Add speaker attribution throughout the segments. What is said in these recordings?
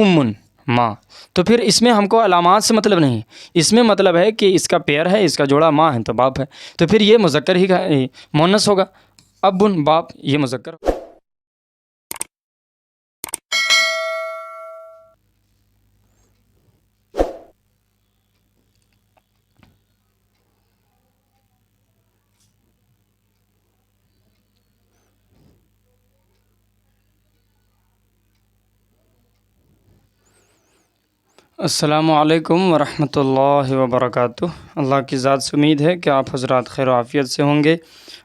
Speaker 1: امن ماں، تو پھر اس میں ہم کو علامات سے مطلب نہیں، اس میں مطلب ہے کہ اس کا پیر ہے، اس کا جوڑا ماں ہے تو باپ ہے، تو پھر یہ مذکر ہی کا مؤنث ہوگا۔ ابن باپ یہ مذکر۔ السلام علیکم ورحمۃ اللہ وبرکاتہ۔ اللہ کی ذات سے امید ہے کہ آپ حضرات خیر و عافیت سے ہوں گے۔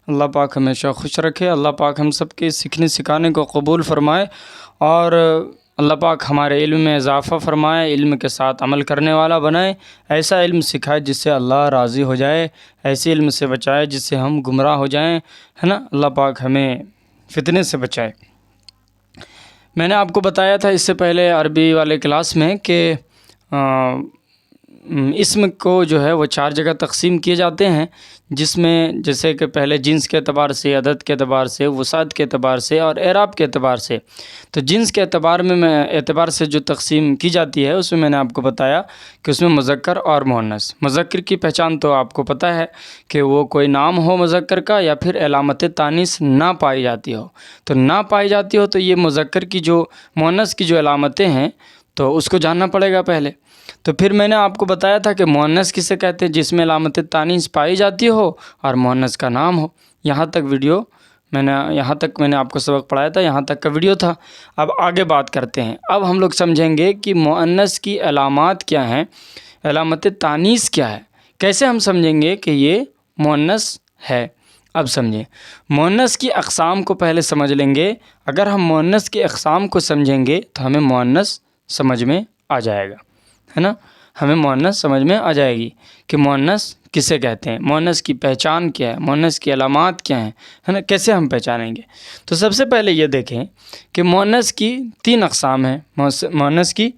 Speaker 1: اللہ پاک ہمیشہ خوش رکھے، اللہ پاک ہم سب کے سیکھنے سکھانے کو قبول فرمائے، اور اللہ پاک ہمارے علم میں اضافہ فرمائے، علم کے ساتھ عمل کرنے والا بنائے، ایسا علم سکھائے جس سے اللہ راضی ہو جائے، ایسے علم سے بچائے جس سے ہم گمراہ ہو جائیں، ہے نا۔ اللہ پاک ہمیں فتنے سے بچائے۔ میں نے آپ کو بتایا تھا اس سے پہلے عربی والے کلاس میں کہ اسم کو جو ہے وہ 4 جگہ تقسیم کیے جاتے ہیں، جس میں جیسے کہ پہلے جنس کے اعتبار سے، عدد کے اعتبار سے، وسعت کے اعتبار سے اور اعراب کے اعتبار سے۔ تو جنس کے اعتبار سے جو تقسیم کی جاتی ہے اس میں نے آپ کو بتایا کہ اس میں مذکر اور مؤنث۔ مذکر کی پہچان تو آپ کو پتہ ہے کہ وہ کوئی نام ہو مذکر کا، یا پھر علامت تانیث نہ پائی جاتی ہو۔ تو نہ پائی جاتی ہو تو یہ مذکر کی جو مؤنث کی جو علامتیں ہیں تو اس کو جاننا پڑے گا پہلے۔ تو پھر میں نے آپ کو بتایا تھا کہ مؤنث کسے کہتے ہیں؟ جس میں علامت تانیث پائی جاتی ہو اور مؤنث کا نام ہو۔ یہاں تک میں نے آپ کو سبق پڑھایا تھا، یہاں تک کا ویڈیو تھا۔ اب آگے بات کرتے ہیں۔ اب ہم لوگ سمجھیں گے کہ مؤنث کی علامات کیا ہیں، علامت تانیث کیا ہے، کیسے ہم سمجھیں گے کہ یہ مؤنث ہے۔ اب سمجھیں، مؤنث کی اقسام کو پہلے سمجھ لیں گے۔ اگر ہم مؤنث کی اقسام کو سمجھیں گے تو ہمیں مؤنث سمجھ میں آ جائے گا، ہے نا۔ ہمیں مؤنث سمجھ میں آ جائے گی کہ مؤنث کسے کہتے ہیں، مؤنث کی پہچان کیا ہے، مؤنث کی علامات کیا ہیں، ہے نا، کیسے ہم پہچانیں گے۔ تو سب سے پہلے یہ دیکھیں کہ مؤنث کی 3 اقسام ہیں۔ مؤنث کی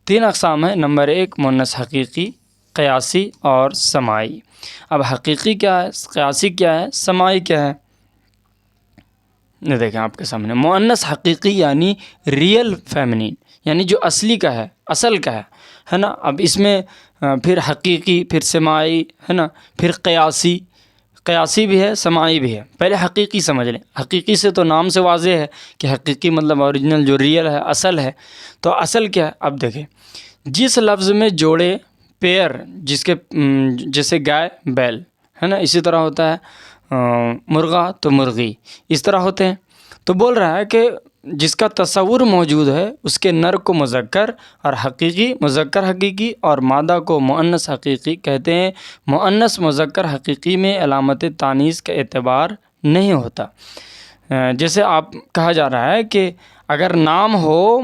Speaker 1: 3 اقسام ہیں۔ نمبر 1 مؤنث حقیقی، قیاسی اور سماعی۔ اب حقیقی کیا ہے، قیاسی کیا ہے، سماعی کیا ہے، یہ دیکھیں آپ کے سامنے۔ مؤنث حقیقی یعنی ریئل فیمنین، یعنی جو اصلی کا ہے، اصل کا ہے نا۔ اب اس میں پھر حقیقی، پھر سماعی، ہے نا، پھر قیاسی بھی ہے، سماعی بھی ہے۔ پہلے حقیقی سمجھ لیں۔ حقیقی سے تو نام سے واضح ہے کہ حقیقی مطلب اوریجنل، جو ریئل ہے، اصل ہے۔ تو اصل کیا ہے؟ اب دیکھیں، جس لفظ میں جوڑے پیر، جیسے گائے بیل، ہے نا، اسی طرح ہوتا ہے مرغا تو مرغی، اس طرح ہوتے ہیں۔ تو بول رہا ہے کہ جس کا تصور موجود ہے اس کے نر کو مذکر اور حقیقی، مذکر حقیقی اور مادہ کو مؤنث حقیقی کہتے ہیں۔ مؤنث مذکر حقیقی میں علامت تانیث کا اعتبار نہیں ہوتا۔ جیسے آپ کہا جا رہا ہے کہ اگر نام ہو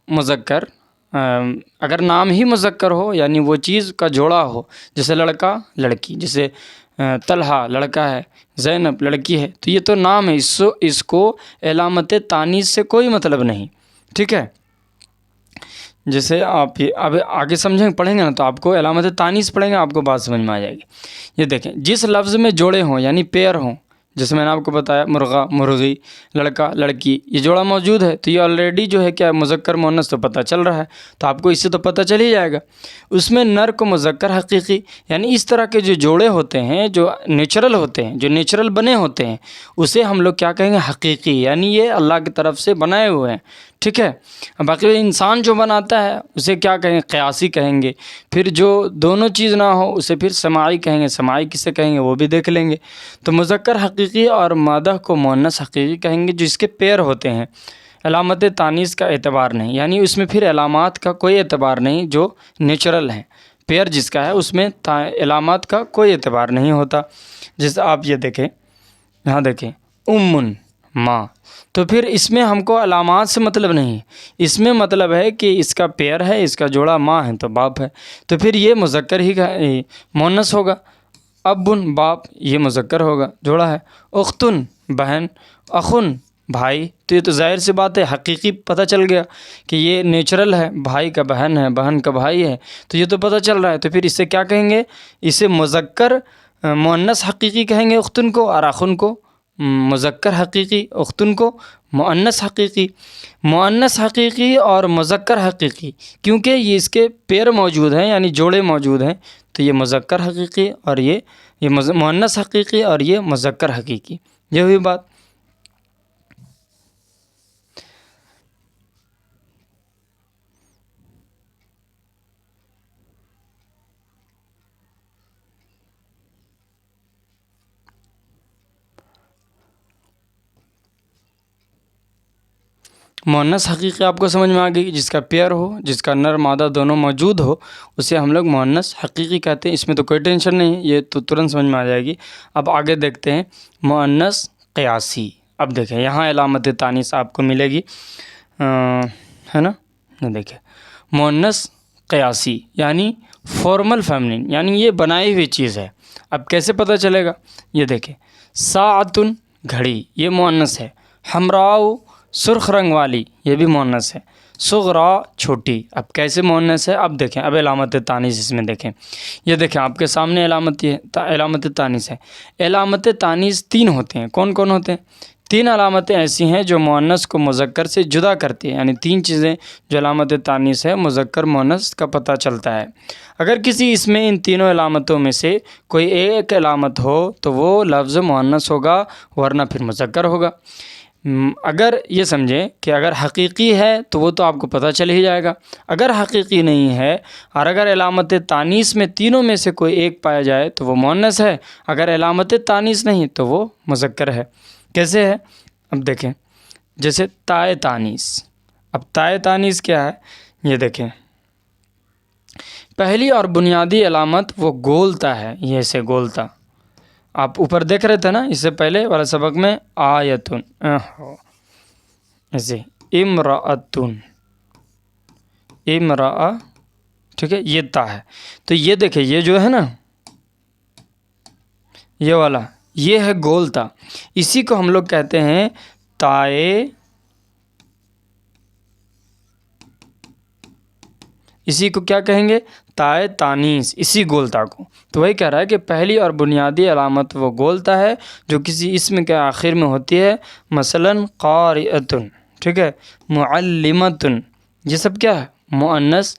Speaker 1: مذکر، اگر نام ہی مذکر ہو، یعنی وہ چیز کا جوڑا ہو، جیسے لڑکا لڑکی، جیسے طلحہ لڑکا ہے، زینب لڑکی ہے، تو یہ تو نام ہے، اس کو علامت تانیث سے کوئی مطلب نہیں، ٹھیک ہے۔ جیسے آپ اب آگے سمجھیں، پڑھیں گے نا تو آپ کو علامت تانیث پڑھیں گے، آپ کو بات سمجھ میں آ جائے گی۔ یہ دیکھیں، جس لفظ میں جوڑے ہوں یعنی پیر ہوں، جیسے میں نے آپ کو بتایا مرغا مرغی، لڑکا لڑکی، یہ جوڑا موجود ہے، تو یہ آلریڈی جو ہے کیا مذکر مؤنث تو پتہ چل رہا ہے، تو آپ کو اس سے تو پتہ چل ہی جائے گا۔ اس میں نر کو مذکر حقیقی، یعنی اس طرح کے جو جوڑے ہوتے ہیں، جو نیچرل ہوتے ہیں، جو نیچرل بنے ہوتے ہیں، اسے ہم لوگ کیا کہیں گے؟ حقیقی، یعنی یہ اللہ کی طرف سے بنائے ہوئے ہیں، ٹھیک ہے۔ باقی انسان جو بناتا ہے اسے کیا کہیں گے؟ قیاسی کہیں گے۔ پھر جو دونوں چیز نہ ہو اسے پھر سماعی کہیں گے۔ سماعی کسے کہیں گے وہ بھی دیکھ لیں گے۔ تو مذکر حقیقی اور مادہ کو مؤنث حقیقی کہیں گے، جس کے پیر ہوتے ہیں، علامت تانیث کا اعتبار نہیں، یعنی اس میں پھر علامات کا کوئی اعتبار نہیں، جو نیچرل ہیں، پیر جس کا ہے اس میں علامات کا کوئی اعتبار نہیں ہوتا۔ جیسے آپ یہ دیکھیں، یہاں دیکھیں امن ماں، تو پھر اس میں ہم کو علامات سے مطلب نہیں، اس میں مطلب ہے کہ اس کا پیر ہے، اس کا جوڑا ماں ہے تو باپ ہے، تو پھر یہ مذکر ہی مؤنث ہوگا۔ ابن باپ یہ مذکر ہوگا، جوڑا ہے۔ اختن بہن، اخن بھائی، تو یہ تو ظاہر سی بات ہے، حقیقی پتہ چل گیا کہ یہ نیچرل ہے، بھائی کا بہن ہے، بہن کا بھائی ہے، تو یہ تو پتہ چل رہا ہے۔ تو پھر اسے کیا کہیں گے؟ اسے مذکر مؤنث حقیقی کہیں گے اختن کو، اور اخن کو مذکر حقیقی، اختن کو مؤنث حقیقی، مؤنث حقیقی اور مذکر حقیقی، کیونکہ یہ اس کے پیر موجود ہیں یعنی جوڑے موجود ہیں، تو یہ مذکر حقیقی اور یہ مؤنث حقیقی اور یہ مذکر حقیقی، یہ ہوئی بات۔ مؤنث حقیقی آپ کو سمجھ میں آ گئی، جس کا پیئر ہو، جس کا نر مادہ دونوں موجود ہو، اسے ہم لوگ مؤنث حقیقی کہتے ہیں۔ اس میں تو کوئی ٹینشن نہیں، یہ تو ترنت سمجھ میں آ جائے گی۔ اب آگے دیکھتے ہیں مؤنث قیاسی۔ اب دیکھیں یہاں علامت تانیث آپ کو ملے گی، ہے نا، دیکھیں مؤنث قیاسی یعنی فارمل فیمنن، یعنی یہ بنائی ہوئی چیز ہے۔ اب کیسے پتہ چلے گا؟ یہ دیکھیں ساعتن گھڑی، یہ مؤنث ہے۔ حمراء سرخ رنگ والی، یہ بھی مؤنث ہے۔ صغرا چھوٹی، اب کیسے مؤنث ہے؟ اب دیکھیں، اب علامت تانیث اس میں دیکھیں، یہ دیکھیں آپ کے سامنے علامت تانیث ہے۔ علامت تانیث تین ہوتے ہیں، کون کون ہوتے ہیں؟ تین علامتیں ایسی ہیں جو مؤنث کو مذکر سے جدا کرتی ہیں، یعنی تین چیزیں جو علامت تانیث ہے مذکر مؤنث کا پتہ چلتا ہے۔ اگر کسی اس میں ان تینوں علامتوں میں سے کوئی ایک علامت ہو تو وہ لفظ مؤنث ہوگا، ورنہ پھر مذکر ہوگا۔ اگر یہ سمجھیں کہ اگر حقیقی ہے تو وہ تو آپ کو پتہ چل ہی جائے گا، اگر حقیقی نہیں ہے اور اگر علامت تانیث میں تینوں میں سے کوئی ایک پایا جائے تو وہ مؤنث ہے، اگر علامت تانیث نہیں تو وہ مذکر ہے۔ کیسے ہے؟ اب دیکھیں جیسے تائے تانیث۔ اب تائے تانیث کیا ہے؟ یہ دیکھیں پہلی اور بنیادی علامت وہ گولتا ہے، یہ ایسے گولتا، آپ اوپر دیکھ رہے تھے نا اس سے پہلے والے سبق میں، آیتن ایسے امرأتن، امرأ، ٹھیک ہے، یہ تا ہے۔ تو یہ دیکھیں یہ جو ہے نا یہ والا، یہ ہے گولتا، اسی کو ہم لوگ کہتے ہیں تائے، اسی کو کیا کہیں گے؟ تائے تانیث، اسی گولتا کو۔ تو وہی کہہ رہا ہے کہ پہلی اور بنیادی علامت وہ گولتا ہے جو کسی اسم کے آخر میں ہوتی ہے، مثلاً قارئۃن، ٹھیک ہے، معلمۃن، یہ سب کیا ہے؟ مؤنث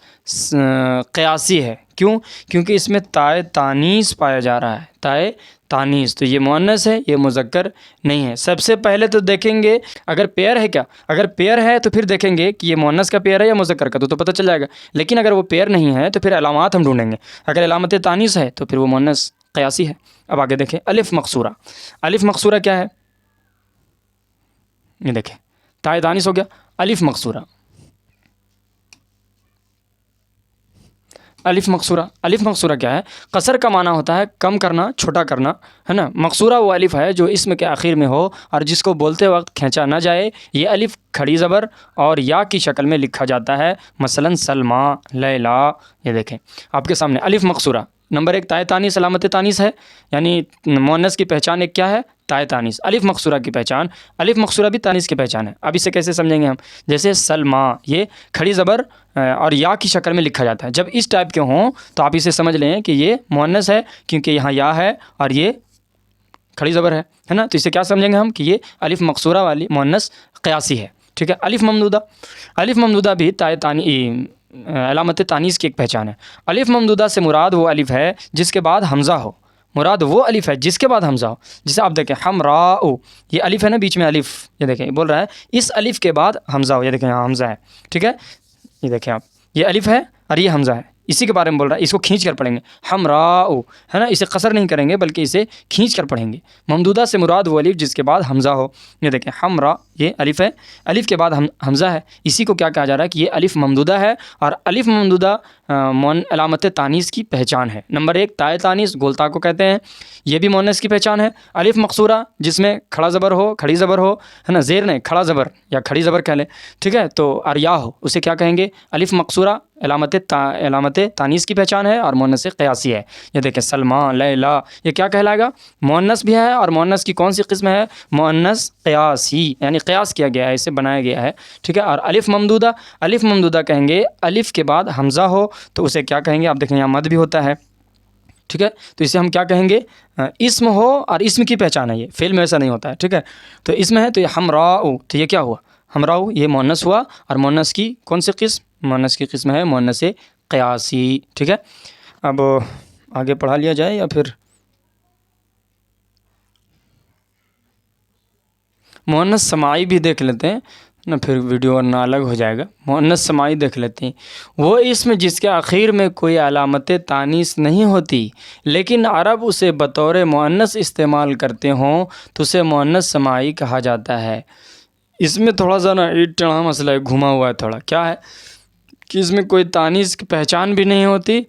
Speaker 1: قیاسی ہے۔ کیوں؟ کیونکہ اس میں تائے تانیث پایا جا رہا ہے، تائے تانیث، تو یہ مؤنث ہے، یہ مذکر نہیں ہے۔ سب سے پہلے تو دیکھیں گے اگر پیئر ہے، کیا اگر پیئر ہے تو پھر دیکھیں گے کہ یہ مؤنث کا پیئر ہے یا مذکر کا، تو پتہ چل جائے گا۔ لیکن اگر وہ پیئر نہیں ہے تو پھر علامات ہم ڈھونڈیں گے، اگر علامت تانیث ہے تو پھر وہ مؤنث قیاسی ہے۔ اب آگے دیکھیں الف مقصورہ۔ الف مقصورہ کیا ہے؟ یہ دیکھیں تائے تانیث ہو گیا، الف مقصورہ۔ الف مقصورہ، الف مقصورہ کیا ہے؟ قصر کا معنی ہوتا ہے کم کرنا، چھوٹا کرنا، ہے نا۔ مقصورہ وہ الف ہے جو اسم کے آخر میں ہو اور جس کو بولتے وقت کھینچا نہ جائے۔ یہ الف کھڑی زبر اور یا کی شکل میں لکھا جاتا ہے، مثلاً سلمیٰ، لیلیٰ، یہ دیکھیں آپ کے سامنے الف مقصورہ۔ نمبر ایک تائے تانیث علامت تانیث ہے، یعنی مؤنث کی پہچان ایک کیا ہے؟ تائے تانیث۔ الف مقصورہ کی پہچان، الف مقصورہ بھی تانیث کی پہچان ہے۔ اب اسے کیسے سمجھیں گے ہم؟ جیسے سلمیٰ، یہ کھڑی زبر اور یا کی شکل میں لکھا جاتا ہے۔ جب اس ٹائپ کے ہوں تو آپ اسے سمجھ لیں کہ یہ مؤنث ہے، کیونکہ یہاں یا ہے اور یہ کھڑی زبر ہے نا۔ تو اسے کیا سمجھیں گے ہم کہ یہ الف مقصورہ والی مؤنث قیاسی ہے، ٹھیک ہے۔ الف ممدودہ، الف ممدودہ بھی علامت تانیث کی ایک پہچان ہے۔ الف ممدودہ سے مراد وہ الف ہے جس کے بعد حمزہ ہو، مراد وہ الف ہے جس کے بعد حمزہ ہو۔ جسے آپ دیکھیں حمراء، یہ الف ہے نا بیچ میں الف، یہ دیکھیں بول رہا ہے اس الف کے بعد حمزہ ہو، یہ دیکھیں یہاں حمزہ ہے، ٹھیک ہے، یہ دیکھیں آپ، یہ الف ہے اور یہ حمزہ ہے، اسی کے بارے میں بول رہا ہے۔ اس کو کھینچ کر پڑھیں گے حمراء، ہے نا، اسے قصر نہیں کریں گے بلکہ اسے کھینچ کر پڑھیں گے۔ ممدودہ سے مراد وہ الف جس کے بعد حمزہ ہو، یہ دیکھیں حمراء، یہ الف ہے، الف کے بعد حمزہ ہے، اسی کو کیا کہا جا رہا ہے کہ یہ الف ممدودہ ہے، اور الف ممدودہ علامت تانیث کی پہچان ہے۔ نمبر ایک تائے تانیث، گولتا کو کہتے ہیں، یہ بھی مؤنث کی پہچان ہے۔ الف مقصورہ جس میں کھڑا زبر ہو، کھڑی زبر ہو، ہے نا، زیر نہیں کھڑا زبر یا کھڑی زبر کہہ لیں، ٹھیک ہے، تو اور یا ہو، اسے کیا کہیں گے؟ الف مقصورہ علامت تانیث کی پہچان ہے اور مؤنث قیاسی ہے۔ یہ دیکھیں سلمیٰ، لیلیٰ، یہ کیا کہلائے گا؟ مؤنث بھی ہے، اور مؤنث کی کون سی قسم ہے؟ مؤنث قیاسی، یعنی قیاس کیا گیا ہے، اسے بنایا گیا ہے، ٹھیک ہے۔ اور الف ممدودہ، الف ممدودہ کہیں گے الف کے بعد حمزہ ہو تو اسے کیا کہیں گے؟ آپ دیکھیں یہاں مد بھی ہوتا ہے، ٹھیک ہے، تو اسے ہم کیا کہیں گے؟ اسم ہو اور اسم کی پہچان ہے، یہ فعل میں ایسا نہیں ہوتا ہے، ٹھیک ہے، تو اسم ہے تو یہ حمراء، تو یہ کیا ہوا؟ حمراء، یہ مؤنث ہوا، اور مؤنث کی کون سی قسم؟ مؤنث کی قسم ہے مؤنث قیاسی، ٹھیک ہے۔ اب آگے پڑھا لیا جائے یا پھر مؤنث سماعی بھی دیکھ لیتے ہیں نا، پھر ویڈیو ورنہ الگ ہو جائے گا۔ مؤنث سماعی دیکھ لیتے ہیں، وہ اسم جس کے آخر میں کوئی علامت تانیث نہیں ہوتی لیکن عرب اسے بطور مؤنث استعمال کرتے ہوں تو اسے مؤنث سماعی کہا جاتا ہے۔ اس میں تھوڑا سا نا ایک ٹیڑھا مسئلہ ہے، گھما ہوا ہے تھوڑا، کیا ہے کہ اس میں کوئی تانیث کی پہچان بھی نہیں ہوتی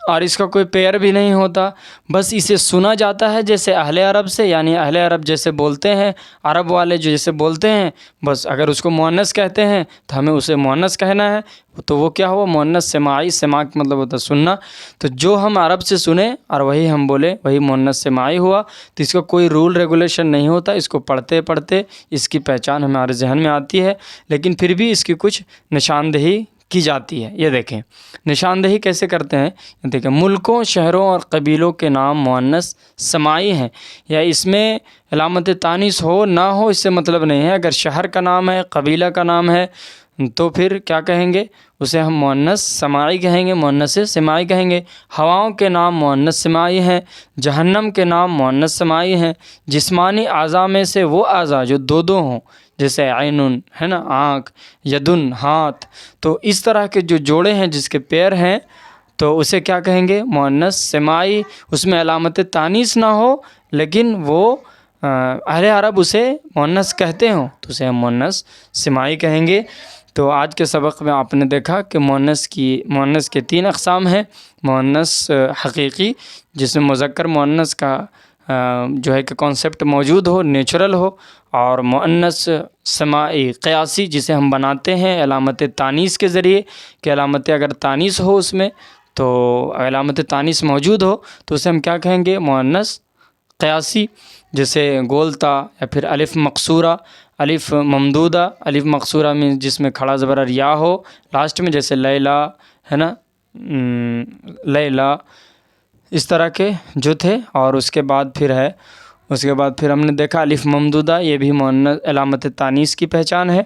Speaker 1: اور اس کا کوئی پیر بھی نہیں ہوتا، بس اسے سنا جاتا ہے جیسے اہل عرب سے، یعنی اہل عرب جیسے بولتے ہیں، عرب والے جو جیسے بولتے ہیں، بس اگر اس کو مؤنث کہتے ہیں تو ہمیں اسے مؤنث کہنا ہے، تو وہ کیا ہوا؟ مؤنث سماعی، سماع کا مطلب ہوتا ہے سننا، تو جو ہم عرب سے سنیں اور وہی ہم بولے وہی مؤنث سماعی ہوا۔ تو اس کا کوئی رول ریگولیشن نہیں ہوتا، اس کو پڑھتے پڑھتے اس کی پہچان ہمارے ذہن میں آتی ہے، لیکن پھر بھی اس کی کچھ نشاندہی کی جاتی ہے۔ یہ دیکھیں نشاندہی کیسے کرتے ہیں، دیکھیں ملکوں، شہروں اور قبیلوں کے نام مؤنث سماعی ہیں، یا اس میں علامت تانیث ہو نہ ہو اس سے مطلب نہیں ہے۔ اگر شہر کا نام ہے، قبیلہ کا نام ہے، تو پھر کیا کہیں گے؟ اسے ہم مؤنث سماعی کہیں گے، مؤنث سماعی کہیں گے۔ ہواؤں کے نام مؤنث سماعی ہیں، جہنم کے نام مؤنث سماعی ہیں۔ جسمانی اعضاء میں سے وہ اعضاء جو دو دو ہوں، جیسے عین ہے نا، آنکھ، یدن ہاتھ، تو اس طرح کے جو جوڑے ہیں جس کے پیر ہیں، تو اسے کیا کہیں گے؟ مؤنث سماعی۔ اس میں علامت تانیث نہ ہو لیکن وہ اہل عرب اسے مؤنث کہتے ہوں تو اسے ہم مؤنث سماعی کہیں گے۔ تو آج کے سبق میں آپ نے دیکھا کہ مؤنث کے 3 اقسام ہیں۔ مؤنث حقیقی، جس میں مذکر مؤنث کا جو ہے کہ کانسیپٹ موجود ہو، نیچرل ہو، اور مؤنث سماعی قیاسی جسے ہم بناتے ہیں علامت تانیث کے ذریعے، کہ علامت اگر تانیث ہو اس میں، تو علامت تانیث موجود ہو تو اسے ہم کیا کہیں گے؟ مؤنث قیاسی، جیسے گولتا، یا پھر الف مقصورہ، الف ممدودہ، الف مقصورہ میں جس میں کھڑا زبر یا ہو لاسٹ میں، جیسے لیلا ہے نا، لیلا، اس طرح کے جو تھے۔ اور اس کے بعد پھر ہم نے دیکھا الف ممدودہ، یہ بھی مؤنث علامت تانیث کی پہچان ہے۔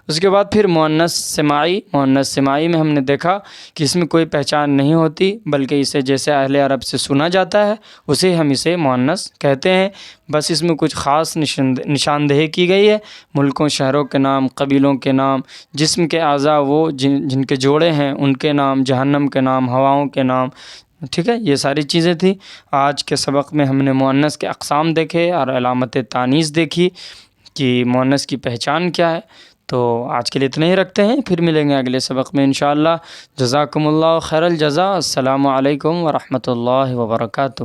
Speaker 1: اس کے بعد پھر مؤنث سماعی میں ہم نے دیکھا کہ اس میں کوئی پہچان نہیں ہوتی، بلکہ اسے جیسے اہل عرب سے سنا جاتا ہے اسے ہم اسے مؤنث کہتے ہیں، بس اس میں کچھ خاص نشاندہی کی گئی ہے۔ ملکوں، شہروں کے نام، قبیلوں کے نام، جسم کے اعضاء وہ جن کے جوڑے ہیں ان کے نام، جہنم کے نام، ہواؤں کے نام، ٹھیک ہے، یہ ساری چیزیں تھیں۔ آج کے سبق میں ہم نے مؤنث کے اقسام دیکھے اور علامت تانیث دیکھی کہ مؤنث کی پہچان کیا ہے۔ تو آج کے لیے اتنے ہی رکھتے ہیں، پھر ملیں گے اگلے سبق میں انشاءاللہ۔ جزاکم اللہ خیر الجزا۔ السلام علیکم ورحمۃ اللہ وبرکاتہ۔